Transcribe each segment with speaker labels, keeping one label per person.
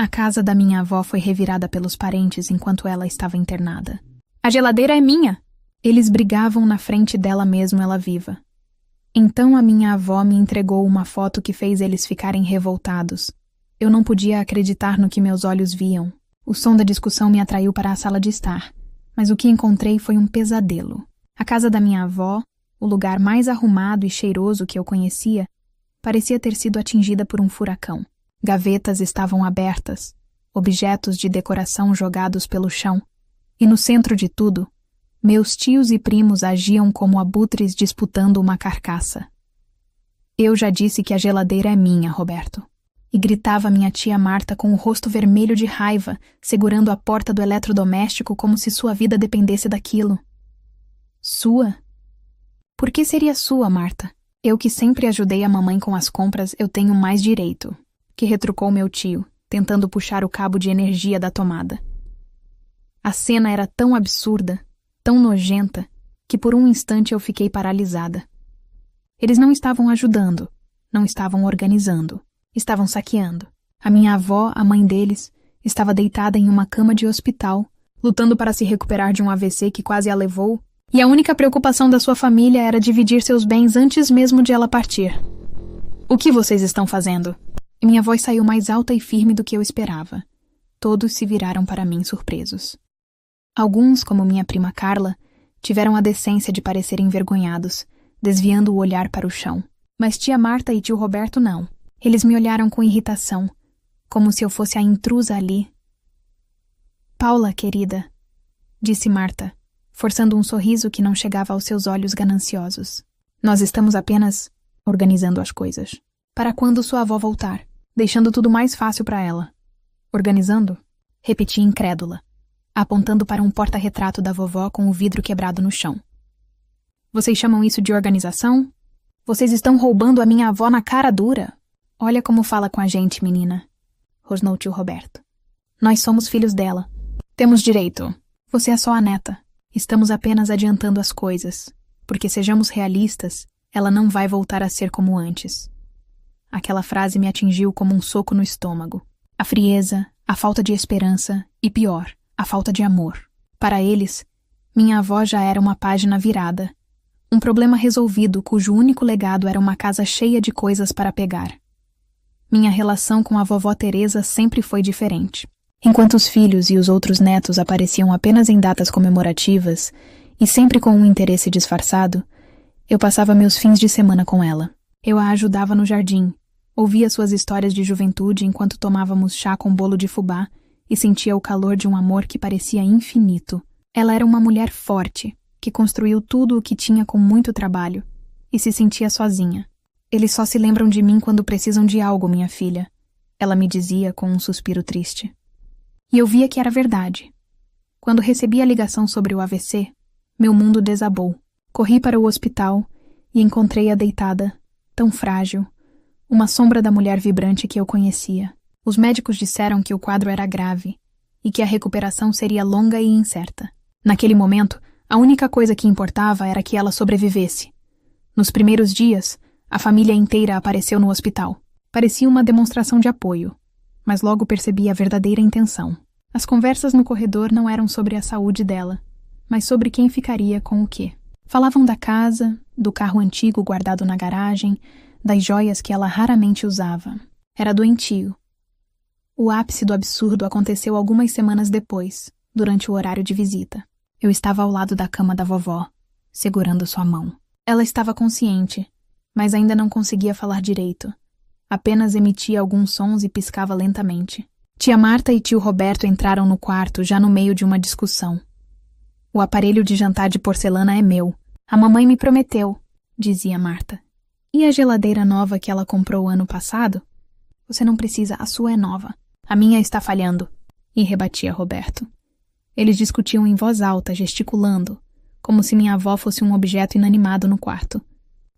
Speaker 1: A casa da minha avó foi revirada pelos parentes enquanto ela estava internada. A geladeira é minha! Eles brigavam na frente dela mesmo ela viva. Então a minha avó me entregou uma foto que fez eles ficarem revoltados. Eu não podia acreditar no que meus olhos viam. O som da discussão me atraiu para a sala de estar, mas o que encontrei foi um pesadelo. A casa da minha avó, o lugar mais arrumado e cheiroso que eu conhecia, parecia ter sido atingida por um furacão. Gavetas estavam abertas, objetos de decoração jogados pelo chão, e no centro de tudo, meus tios e primos agiam como abutres disputando uma carcaça. Eu já disse que a geladeira é minha, Roberto. E gritava minha tia Marta com o rosto vermelho de raiva, segurando a porta do eletrodoméstico como se sua vida dependesse daquilo. Sua? Por que seria sua, Marta? Eu que sempre ajudei a mamãe com as compras, eu tenho mais direito, que retrucou meu tio, tentando puxar o cabo de energia da tomada. A cena era tão absurda, tão nojenta, que por um instante eu fiquei paralisada. Eles não estavam ajudando, não estavam organizando, estavam saqueando. A minha avó, a mãe deles, estava deitada em uma cama de hospital, lutando para se recuperar de um AVC que quase a levou, e a única preocupação da sua família era dividir seus bens antes mesmo de ela partir. O que vocês estão fazendo? E minha voz saiu mais alta e firme do que eu esperava. Todos se viraram para mim surpresos. Alguns, como minha prima Carla, tiveram a decência de parecer envergonhados, desviando o olhar para o chão. Mas tia Marta e tio Roberto não. Eles me olharam com irritação, como se eu fosse a intrusa ali. Paula, querida, disse Marta, forçando um sorriso que não chegava aos seus olhos gananciosos. Nós estamos apenas organizando as coisas. Para quando sua avó voltar, deixando tudo mais fácil para ela. Organizando? Repeti incrédula, apontando para um porta-retrato da vovó com o vidro quebrado no chão. Vocês chamam isso de organização? Vocês estão roubando a minha avó na cara dura. Olha como fala com a gente, menina, rosnou tio Roberto. Nós somos filhos dela. Temos direito. Você é só a neta. Estamos apenas adiantando as coisas, porque sejamos realistas, ela não vai voltar a ser como antes. Aquela frase me atingiu como um soco no estômago. A frieza, a falta de esperança e, pior, a falta de amor. Para eles, minha avó já era uma página virada. Um problema resolvido cujo único legado era uma casa cheia de coisas para pegar. Minha relação com a vovó Teresa sempre foi diferente. Enquanto os filhos e os outros netos apareciam apenas em datas comemorativas e sempre com um interesse disfarçado, eu passava meus fins de semana com ela. Eu a ajudava no jardim, ouvia suas histórias de juventude enquanto tomávamos chá com bolo de fubá e sentia o calor de um amor que parecia infinito. Ela era uma mulher forte, que construiu tudo o que tinha com muito trabalho e se sentia sozinha. Eles só se lembram de mim quando precisam de algo, minha filha, ela me dizia com um suspiro triste. E eu via que era verdade. Quando recebi a ligação sobre o AVC, meu mundo desabou. Corri para o hospital e encontrei-a deitada, tão frágil, uma sombra da mulher vibrante que eu conhecia. Os médicos disseram que o quadro era grave e que a recuperação seria longa e incerta. Naquele momento, a única coisa que importava era que ela sobrevivesse. Nos primeiros dias, a família inteira apareceu no hospital. Parecia uma demonstração de apoio, mas logo percebi a verdadeira intenção. As conversas no corredor não eram sobre a saúde dela, mas sobre quem ficaria com o quê. Falavam da casa, do carro antigo guardado na garagem, das joias que ela raramente usava. Era doentio. O ápice do absurdo aconteceu algumas semanas depois, durante o horário de visita. Eu estava ao lado da cama da vovó, segurando sua mão. Ela estava consciente, mas ainda não conseguia falar direito. Apenas emitia alguns sons e piscava lentamente. Tia Marta e tio Roberto entraram no quarto já no meio de uma discussão. O aparelho de jantar de porcelana é meu. A mamãe me prometeu, dizia Marta. E a geladeira nova que ela comprou ano passado? Você não precisa, a sua é nova. A minha está falhando. E rebatia Roberto. Eles discutiam em voz alta, gesticulando, como se minha avó fosse um objeto inanimado no quarto.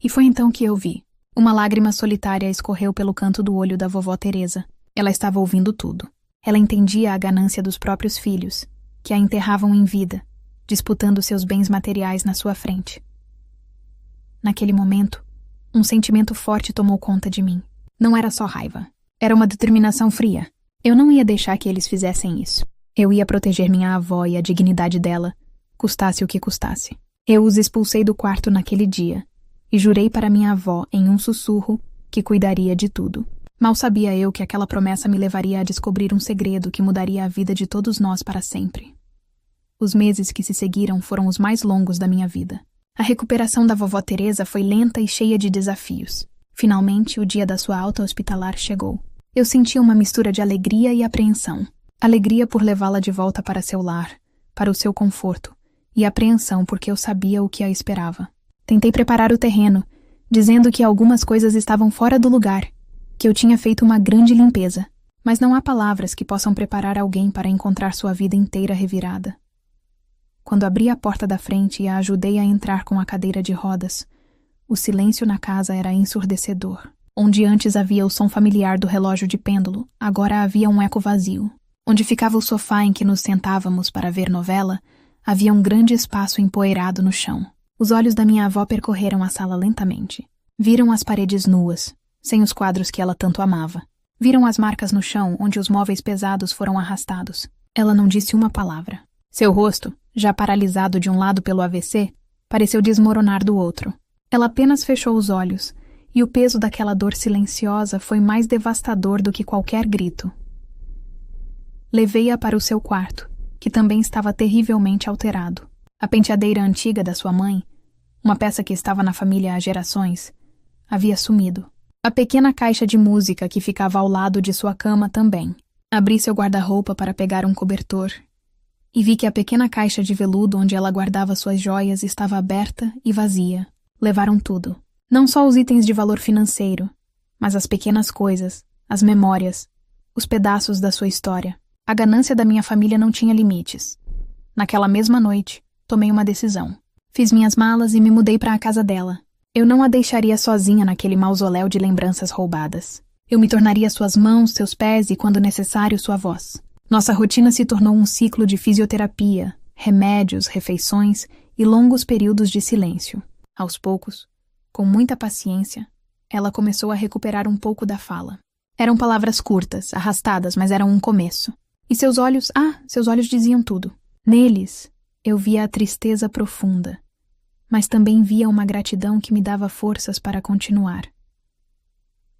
Speaker 1: E foi então que eu vi. Uma lágrima solitária escorreu pelo canto do olho da vovó Teresa. Ela estava ouvindo tudo. Ela entendia a ganância dos próprios filhos, que a enterravam em vida, disputando seus bens materiais na sua frente. Naquele momento, um sentimento forte tomou conta de mim. Não era só raiva. Era uma determinação fria. Eu não ia deixar que eles fizessem isso. Eu ia proteger minha avó e a dignidade dela, custasse o que custasse. Eu os expulsei do quarto naquele dia e jurei para minha avó, em um sussurro, que cuidaria de tudo. Mal sabia eu que aquela promessa me levaria a descobrir um segredo que mudaria a vida de todos nós para sempre. Os meses que se seguiram foram os mais longos da minha vida. A recuperação da vovó Teresa foi lenta e cheia de desafios. Finalmente, o dia da sua alta hospitalar chegou. Eu sentia uma mistura de alegria e apreensão. Alegria por levá-la de volta para seu lar, para o seu conforto, e apreensão porque eu sabia o que a esperava. Tentei preparar o terreno, dizendo que algumas coisas estavam fora do lugar, que eu tinha feito uma grande limpeza, mas não há palavras que possam preparar alguém para encontrar sua vida inteira revirada. Quando abri a porta da frente e a ajudei a entrar com a cadeira de rodas, o silêncio na casa era ensurdecedor. Onde antes havia o som familiar do relógio de pêndulo, agora havia um eco vazio. Onde ficava o sofá em que nos sentávamos para ver novela, havia um grande espaço empoeirado no chão. Os olhos da minha avó percorreram a sala lentamente. Viram as paredes nuas, sem os quadros que ela tanto amava. Viram as marcas no chão onde os móveis pesados foram arrastados. Ela não disse uma palavra. Seu rosto, já paralisado de um lado pelo AVC, pareceu desmoronar do outro. Ela apenas fechou os olhos, e o peso daquela dor silenciosa foi mais devastador do que qualquer grito. Levei-a para o seu quarto, que também estava terrivelmente alterado. A penteadeira antiga da sua mãe, uma peça que estava na família há gerações, havia sumido. A pequena caixa de música que ficava ao lado de sua cama também. Abri seu guarda-roupa para pegar um cobertor e vi que a pequena caixa de veludo onde ela guardava suas joias estava aberta e vazia. Levaram tudo. Não só os itens de valor financeiro, mas as pequenas coisas, as memórias, os pedaços da sua história. A ganância da minha família não tinha limites. Naquela mesma noite, tomei uma decisão. Fiz minhas malas e me mudei para a casa dela. Eu não a deixaria sozinha naquele mausoléu de lembranças roubadas. Eu me tornaria suas mãos, seus pés e, quando necessário, sua voz. Nossa rotina se tornou um ciclo de fisioterapia, remédios, refeições e longos períodos de silêncio. Aos poucos, com muita paciência, ela começou a recuperar um pouco da fala. Eram palavras curtas, arrastadas, mas eram um começo. E seus olhos diziam tudo. Neles, eu via a tristeza profunda, mas também via uma gratidão que me dava forças para continuar.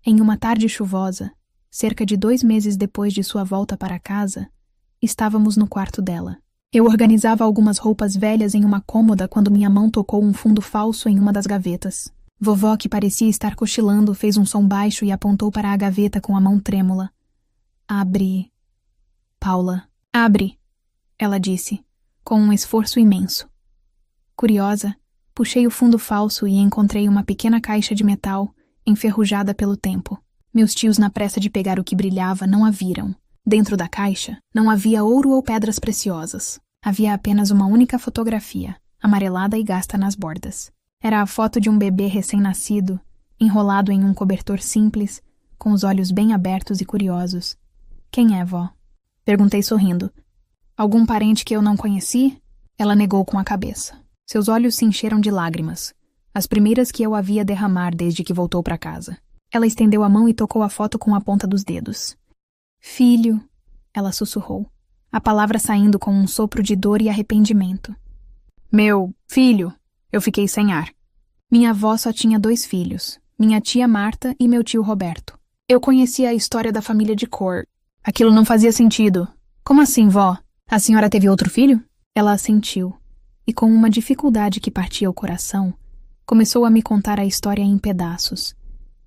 Speaker 1: Em uma tarde chuvosa, cerca de 2 meses depois de sua volta para casa, estávamos no quarto dela. Eu organizava algumas roupas velhas em uma cômoda quando minha mão tocou um fundo falso em uma das gavetas. Vovó, que parecia estar cochilando, fez um som baixo e apontou para a gaveta com a mão trêmula. Abre. Paula, abre, ela disse, com um esforço imenso. Curiosa, puxei o fundo falso e encontrei uma pequena caixa de metal, enferrujada pelo tempo. Meus tios, na pressa de pegar o que brilhava, não a viram. Dentro da caixa, não havia ouro ou pedras preciosas. Havia apenas uma única fotografia, amarelada e gasta nas bordas. Era a foto de um bebê recém-nascido, enrolado em um cobertor simples, com os olhos bem abertos e curiosos. Quem é, vó? Perguntei sorrindo. Algum parente que eu não conheci? Ela negou com a cabeça. Seus olhos se encheram de lágrimas, as primeiras que eu havia derramar desde que voltou para casa. Ela estendeu a mão e tocou a foto com a ponta dos dedos. Filho, ela sussurrou, a palavra saindo com um sopro de dor e arrependimento. Meu filho, eu fiquei sem ar. Minha avó só tinha 2 filhos, minha tia Marta e meu tio Roberto. Eu conhecia a história da família de cor. Aquilo não fazia sentido. Como assim, vó? A senhora teve outro filho? Ela assentiu, e com uma dificuldade que partia o coração, começou a me contar a história em pedaços,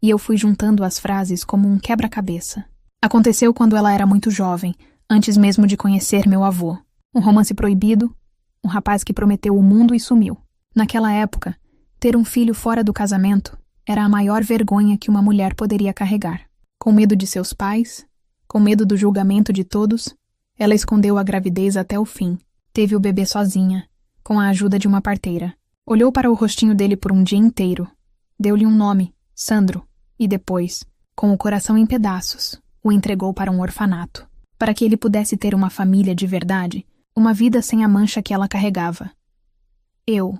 Speaker 1: e eu fui juntando as frases como um quebra-cabeça. Aconteceu quando ela era muito jovem, antes mesmo de conhecer meu avô. Um romance proibido, um rapaz que prometeu o mundo e sumiu. Naquela época, ter um filho fora do casamento era a maior vergonha que uma mulher poderia carregar. Com medo de seus pais, com medo do julgamento de todos, ela escondeu a gravidez até o fim. Teve o bebê sozinha, com a ajuda de uma parteira. Olhou para o rostinho dele por um dia inteiro. Deu-lhe um nome, Sandro, e depois, com o coração em pedaços, o entregou para um orfanato, para que ele pudesse ter uma família de verdade, uma vida sem a mancha que ela carregava. Eu,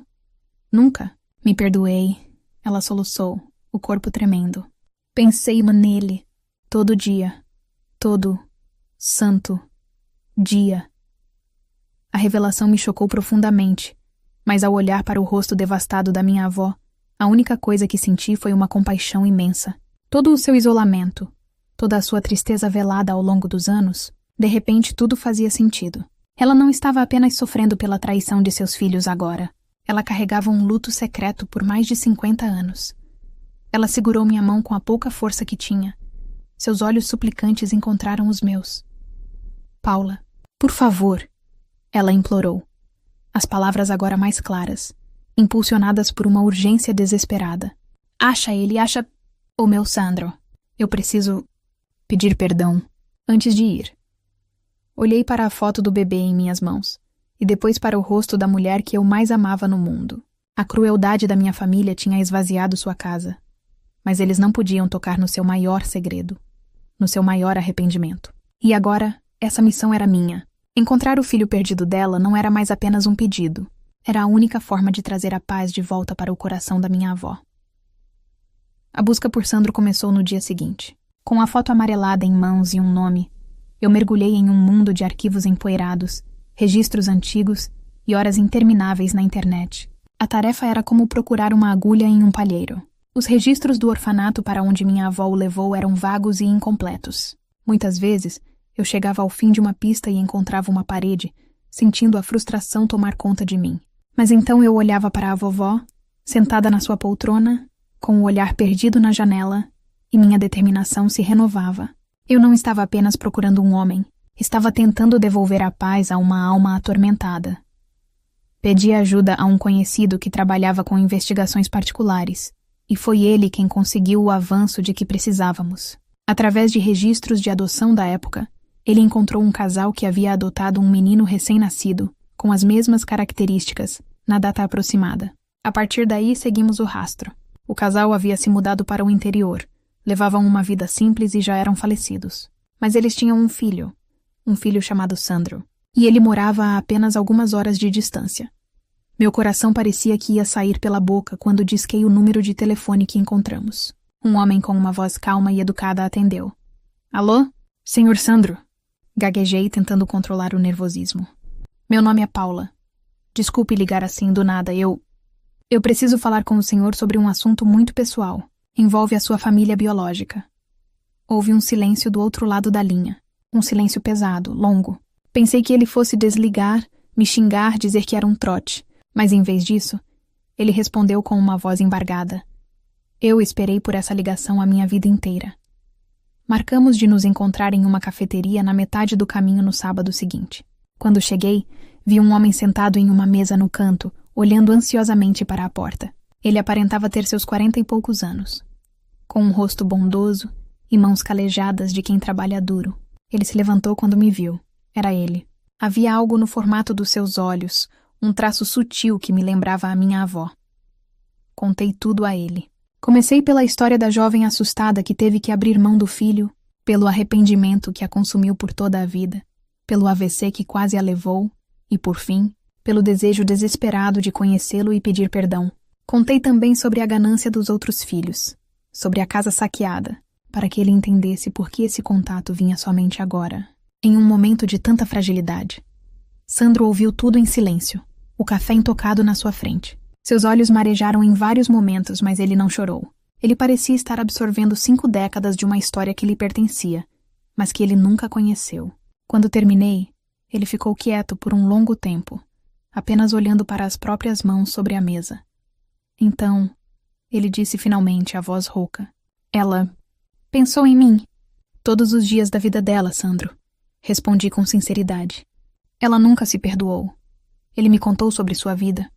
Speaker 1: nunca, me perdoei, ela soluçou, o corpo tremendo. Pensei nele, todo dia, todo santo dia. A revelação me chocou profundamente, mas ao olhar para o rosto devastado da minha avó, a única coisa que senti foi uma compaixão imensa. Todo o seu isolamento, toda a sua tristeza velada ao longo dos anos, de repente tudo fazia sentido. Ela não estava apenas sofrendo pela traição de seus filhos agora. Ela carregava um luto secreto por mais de 50 anos. Ela segurou minha mão com a pouca força que tinha. Seus olhos suplicantes encontraram os meus. Paula, por favor, ela implorou. As palavras agora mais claras, impulsionadas por uma urgência desesperada. Acha ele, acha o meu Sandro. Eu preciso pedir perdão antes de ir. Olhei para a foto do bebê em minhas mãos, e depois para o rosto da mulher que eu mais amava no mundo. A crueldade da minha família tinha esvaziado sua casa, mas eles não podiam tocar no seu maior segredo, no seu maior arrependimento. E agora, essa missão era minha. Encontrar o filho perdido dela não era mais apenas um pedido, era a única forma de trazer a paz de volta para o coração da minha avó. A busca por Sandro começou no dia seguinte. Com a foto amarelada em mãos e um nome, eu mergulhei em um mundo de arquivos empoeirados, registros antigos e horas intermináveis na internet. A tarefa era como procurar uma agulha em um palheiro. Os registros do orfanato para onde minha avó o levou eram vagos e incompletos. Muitas vezes, eu chegava ao fim de uma pista e encontrava uma parede, sentindo a frustração tomar conta de mim. Mas então eu olhava para a vovó, sentada na sua poltrona, com o olhar perdido na janela, e minha determinação se renovava. Eu não estava apenas procurando um homem, estava tentando devolver a paz a uma alma atormentada. Pedi ajuda a um conhecido que trabalhava com investigações particulares, e foi ele quem conseguiu o avanço de que precisávamos. Através de registros de adoção da época, ele encontrou um casal que havia adotado um menino recém-nascido, com as mesmas características, na data aproximada. A partir daí, seguimos o rastro. O casal havia se mudado para o interior, levavam uma vida simples e já eram falecidos. Mas eles tinham um filho chamado Sandro, e ele morava a apenas algumas horas de distância. Meu coração parecia que ia sair pela boca quando disquei o número de telefone que encontramos. Um homem com uma voz calma e educada atendeu. Alô? Senhor Sandro? Gaguejei, tentando controlar o nervosismo. Meu nome é Paula. Desculpe ligar assim do nada, eu preciso falar com o senhor sobre um assunto muito pessoal. Envolve a sua família biológica. Houve um silêncio do outro lado da linha. Um silêncio pesado, longo. Pensei que ele fosse desligar, me xingar, dizer que era um trote. Mas em vez disso, ele respondeu com uma voz embargada. Eu esperei por essa ligação a minha vida inteira. Marcamos de nos encontrar em uma cafeteria na metade do caminho no sábado seguinte. Quando cheguei, vi um homem sentado em uma mesa no canto, olhando ansiosamente para a porta. Ele aparentava ter seus 40 e poucos anos. Com um rosto bondoso e mãos calejadas de quem trabalha duro. Ele se levantou quando me viu. Era ele. Havia algo no formato dos seus olhos, um traço sutil que me lembrava a minha avó. Contei tudo a ele. Comecei pela história da jovem assustada que teve que abrir mão do filho, pelo arrependimento que a consumiu por toda a vida, pelo AVC que quase a levou e, por fim, pelo desejo desesperado de conhecê-lo e pedir perdão. Contei também sobre a ganância dos outros filhos, sobre a casa saqueada, para que ele entendesse por que esse contato vinha somente agora, em um momento de tanta fragilidade. Sandro ouviu tudo em silêncio, o café intocado na sua frente. Seus olhos marejaram em vários momentos, mas ele não chorou. Ele parecia estar absorvendo 5 décadas de uma história que lhe pertencia, mas que ele nunca conheceu. Quando terminei, ele ficou quieto por um longo tempo, apenas olhando para as próprias mãos sobre a mesa. Então, ele disse finalmente, a voz rouca. Ela pensou em mim. Todos os dias da vida dela, Sandro. Respondi com sinceridade. Ela nunca se perdoou. Ele me contou sobre sua vida.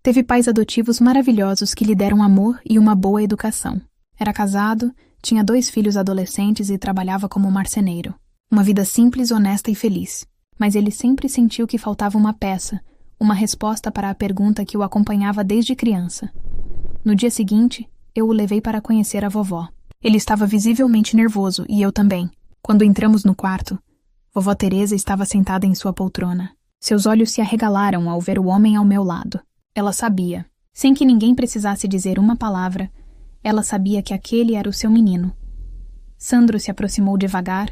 Speaker 1: Teve pais adotivos maravilhosos que lhe deram amor e uma boa educação. Era casado, tinha 2 filhos adolescentes e trabalhava como marceneiro. Uma vida simples, honesta e feliz. Mas ele sempre sentiu que faltava uma peça, uma resposta para a pergunta que o acompanhava desde criança. No dia seguinte, eu o levei para conhecer a vovó. Ele estava visivelmente nervoso e eu também. Quando entramos no quarto, vovó Teresa estava sentada em sua poltrona. Seus olhos se arregalaram ao ver o homem ao meu lado. Ela sabia, sem que ninguém precisasse dizer uma palavra, ela sabia que aquele era o seu menino. Sandro se aproximou devagar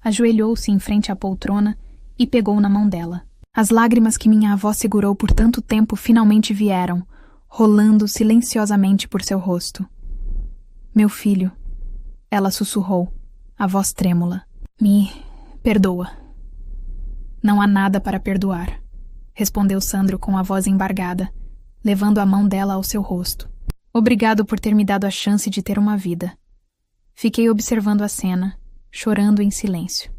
Speaker 1: ajoelhou-se em frente à poltrona e pegou na mão dela. As lágrimas que minha avó segurou por tanto tempo finalmente vieram, rolando silenciosamente por seu rosto. Meu filho, ela sussurrou, a voz trêmula. Me perdoa. Não há nada para perdoar, respondeu Sandro com a voz embargada, levando a mão dela ao seu rosto. Obrigado por ter me dado a chance de ter uma vida. Fiquei observando a cena, chorando em silêncio.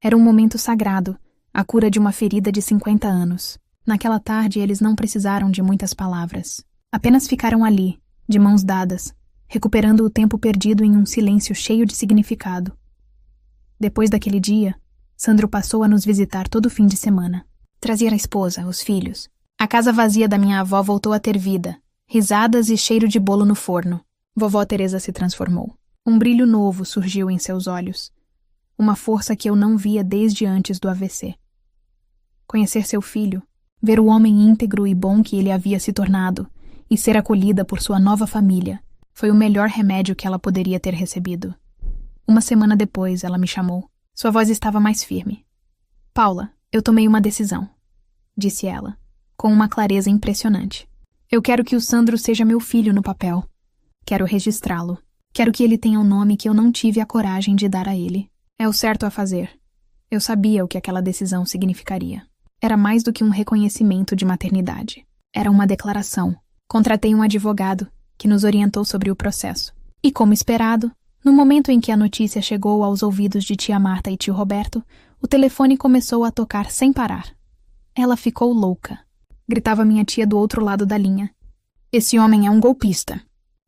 Speaker 1: Era um momento sagrado, a cura de uma ferida de 50 anos. Naquela tarde eles não precisaram de muitas palavras. Apenas ficaram ali, de mãos dadas, recuperando o tempo perdido em um silêncio cheio de significado. Depois daquele dia, Sandro passou a nos visitar todo fim de semana. Trazia a esposa, os filhos. A casa vazia da minha avó voltou a ter vida, risadas e cheiro de bolo no forno. Vovó Teresa se transformou. Um brilho novo surgiu em seus olhos. Uma força que eu não via desde antes do AVC. Conhecer seu filho, ver o homem íntegro e bom que ele havia se tornado e ser acolhida por sua nova família foi o melhor remédio que ela poderia ter recebido. Uma semana depois, ela me chamou. Sua voz estava mais firme. Paula, eu tomei uma decisão, disse ela, com uma clareza impressionante. Eu quero que o Sandro seja meu filho no papel. Quero registrá-lo. Quero que ele tenha um nome que eu não tive a coragem de dar a ele. É o certo a fazer. Eu sabia o que aquela decisão significaria. Era mais do que um reconhecimento de maternidade. Era uma declaração. Contratei um advogado, que nos orientou sobre o processo. E como esperado, no momento em que a notícia chegou aos ouvidos de tia Marta e tio Roberto, o telefone começou a tocar sem parar. Ela ficou louca. Gritava minha tia do outro lado da linha. Esse homem é um golpista.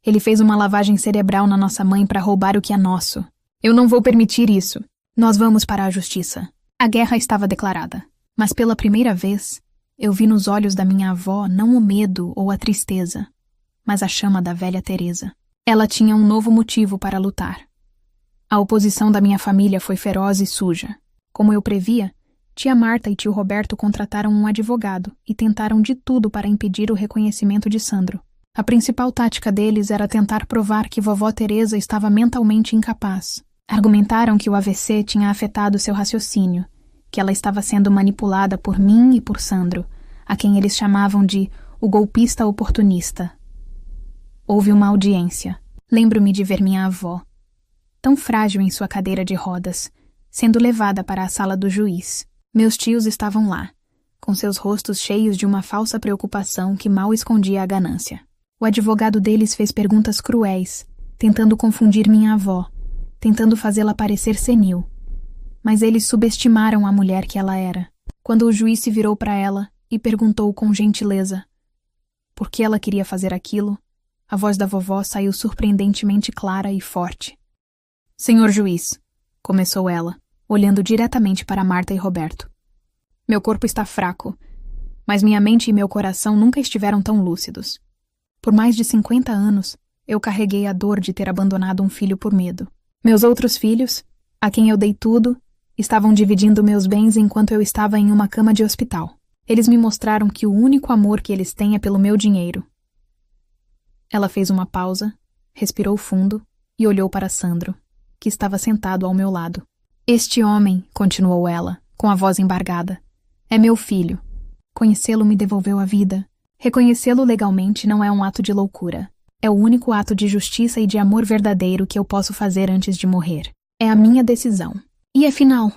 Speaker 1: Ele fez uma lavagem cerebral na nossa mãe para roubar o que é nosso. Eu não vou permitir isso. Nós vamos para a justiça. A guerra estava declarada. Mas pela primeira vez, eu vi nos olhos da minha avó não o medo ou a tristeza, mas a chama da velha Teresa. Ela tinha um novo motivo para lutar. A oposição da minha família foi feroz e suja. Como eu previa, tia Marta e tio Roberto contrataram um advogado e tentaram de tudo para impedir o reconhecimento de Sandro. A principal tática deles era tentar provar que vovó Teresa estava mentalmente incapaz. Argumentaram que o AVC tinha afetado seu raciocínio, que ela estava sendo manipulada por mim e por Sandro, a quem eles chamavam de o golpista oportunista. Houve uma audiência. Lembro-me de ver minha avó, tão frágil em sua cadeira de rodas, sendo levada para a sala do juiz. Meus tios estavam lá, com seus rostos cheios de uma falsa preocupação que mal escondia a ganância. O advogado deles fez perguntas cruéis, tentando confundir minha avó, tentando fazê-la parecer senil. Mas eles subestimaram a mulher que ela era. Quando o juiz se virou para ela e perguntou com gentileza por que ela queria fazer aquilo, a voz da vovó saiu surpreendentemente clara e forte. Senhor juiz, começou ela, olhando diretamente para Marta e Roberto. Meu corpo está fraco, mas minha mente e meu coração nunca estiveram tão lúcidos. Por mais de 50 anos, eu carreguei a dor de ter abandonado um filho por medo. Meus outros filhos, a quem eu dei tudo, estavam dividindo meus bens enquanto eu estava em uma cama de hospital. Eles me mostraram que o único amor que eles têm é pelo meu dinheiro. Ela fez uma pausa, respirou fundo e olhou para Sandro, que estava sentado ao meu lado. Este homem, continuou ela, com a voz embargada, é meu filho. Conhecê-lo me devolveu a vida. Reconhecê-lo legalmente não é um ato de loucura. É o único ato de justiça e de amor verdadeiro que eu posso fazer antes de morrer. É a minha decisão. E afinal,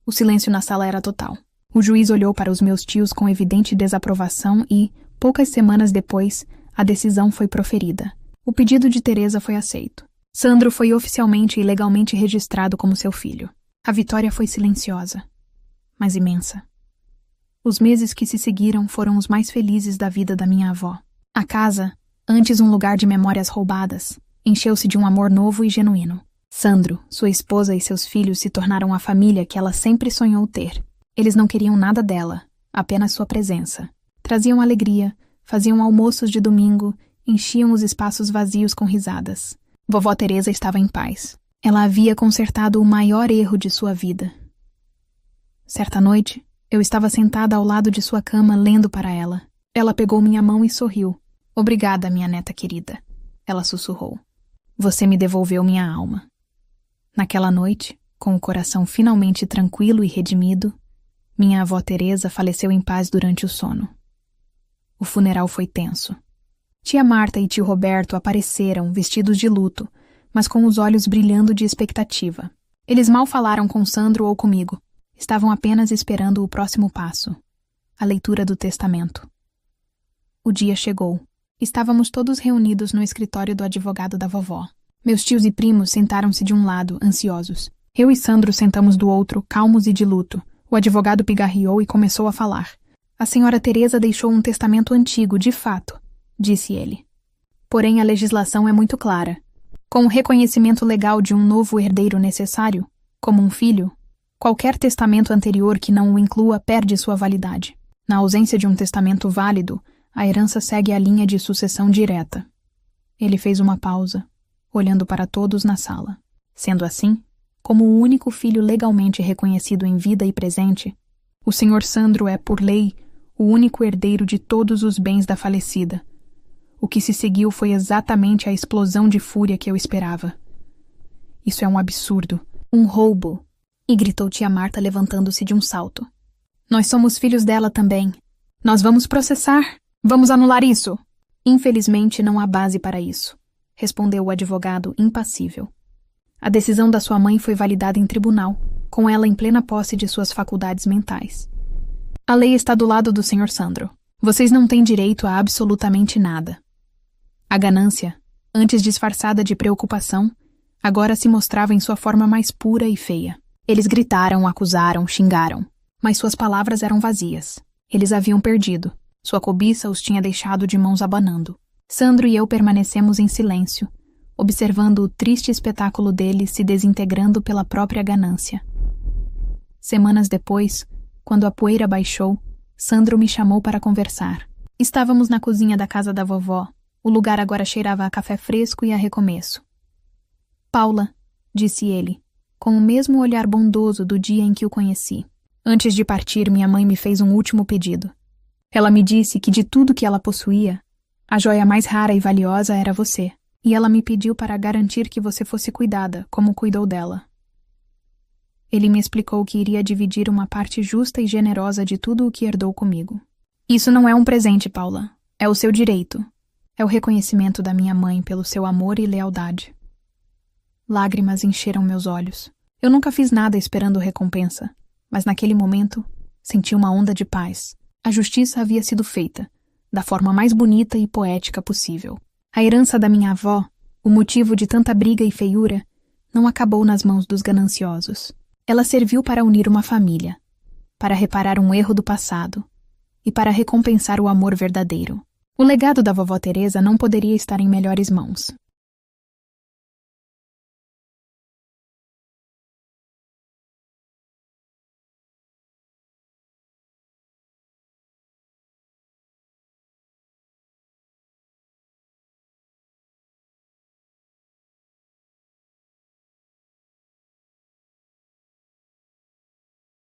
Speaker 1: o silêncio na sala era total. O juiz olhou para os meus tios com evidente desaprovação e, poucas semanas depois, a decisão foi proferida. O pedido de Teresa foi aceito. Sandro foi oficialmente e legalmente registrado como seu filho. A vitória foi silenciosa, mas imensa. Os meses que se seguiram foram os mais felizes da vida da minha avó. A casa, antes um lugar de memórias roubadas, encheu-se de um amor novo e genuíno. Sandro, sua esposa e seus filhos se tornaram a família que ela sempre sonhou ter. Eles não queriam nada dela, apenas sua presença. Traziam alegria, faziam almoços de domingo, enchiam os espaços vazios com risadas. Vovó Teresa estava em paz. Ela havia consertado o maior erro de sua vida. Certa noite, eu estava sentada ao lado de sua cama lendo para ela. Ela pegou minha mão e sorriu. Obrigada, minha neta querida, ela sussurrou. Você me devolveu minha alma. Naquela noite, Com o coração finalmente tranquilo e redimido, minha avó Teresa faleceu em paz durante o sono. O funeral foi tenso. Tia Marta e tio Roberto apareceram, vestidos de luto, mas com os olhos brilhando de expectativa. Eles mal falaram com Sandro ou comigo. Estavam apenas esperando o próximo passo, a leitura do testamento. O dia chegou. Estávamos todos reunidos no escritório do advogado da vovó. Meus tios e primos sentaram-se de um lado, ansiosos. Eu e Sandro sentamos do outro, calmos e de luto. O advogado pigarreou e começou a falar. A senhora Teresa deixou um testamento antigo, de fato, disse ele. Porém, a legislação é muito clara. Com o reconhecimento legal de um novo herdeiro necessário, como um filho, qualquer testamento anterior que não o inclua perde sua validade. Na ausência de um testamento válido, a herança segue a linha de sucessão direta. Ele fez uma pausa, olhando para todos na sala. Sendo assim, como o único filho legalmente reconhecido em vida e presente, o Sr. Sandro é, por lei, o único herdeiro de todos os bens da falecida. O que se seguiu foi exatamente a explosão de fúria que eu esperava. Isso é um absurdo, um roubo, e gritou tia Marta levantando-se de um salto. Nós somos filhos dela também. Nós vamos processar. Vamos anular isso. Infelizmente não há base para isso, respondeu o advogado impassível. A decisão da sua mãe foi validada em tribunal, com ela em plena posse de suas faculdades mentais. A lei está do lado do Sr. Sandro. Vocês não têm direito a absolutamente nada. A ganância, antes disfarçada de preocupação, agora se mostrava em sua forma mais pura e feia. Eles gritaram, acusaram, xingaram, mas suas palavras eram vazias. Eles haviam perdido. Sua cobiça os tinha deixado de mãos abanando. Sandro e eu permanecemos em silêncio, observando o triste espetáculo dele se desintegrando pela própria ganância. Semanas depois, quando a poeira baixou, Sandro me chamou para conversar. Estávamos na cozinha da casa da vovó. O lugar agora cheirava a café fresco e a recomeço. Paula, disse ele, com o mesmo olhar bondoso do dia em que o conheci. Antes de partir, minha mãe me fez um último pedido. Ela me disse que de tudo que ela possuía, a joia mais rara e valiosa era você. E ela me pediu para garantir que você fosse cuidada, como cuidou dela. Ele me explicou que iria dividir uma parte justa e generosa de tudo o que herdou comigo. Isso não é um presente, Paula. É o seu direito. É o reconhecimento da minha mãe pelo seu amor e lealdade. Lágrimas encheram meus olhos. Eu nunca fiz nada esperando recompensa, mas naquele momento senti uma onda de paz. A justiça havia sido feita, da forma mais bonita e poética possível. A herança da minha avó, o motivo de tanta briga e feiura, não acabou nas mãos dos gananciosos. Ela serviu para unir uma família, para reparar um erro do passado e para recompensar o amor verdadeiro. O legado da vovó Teresa não poderia estar em melhores mãos.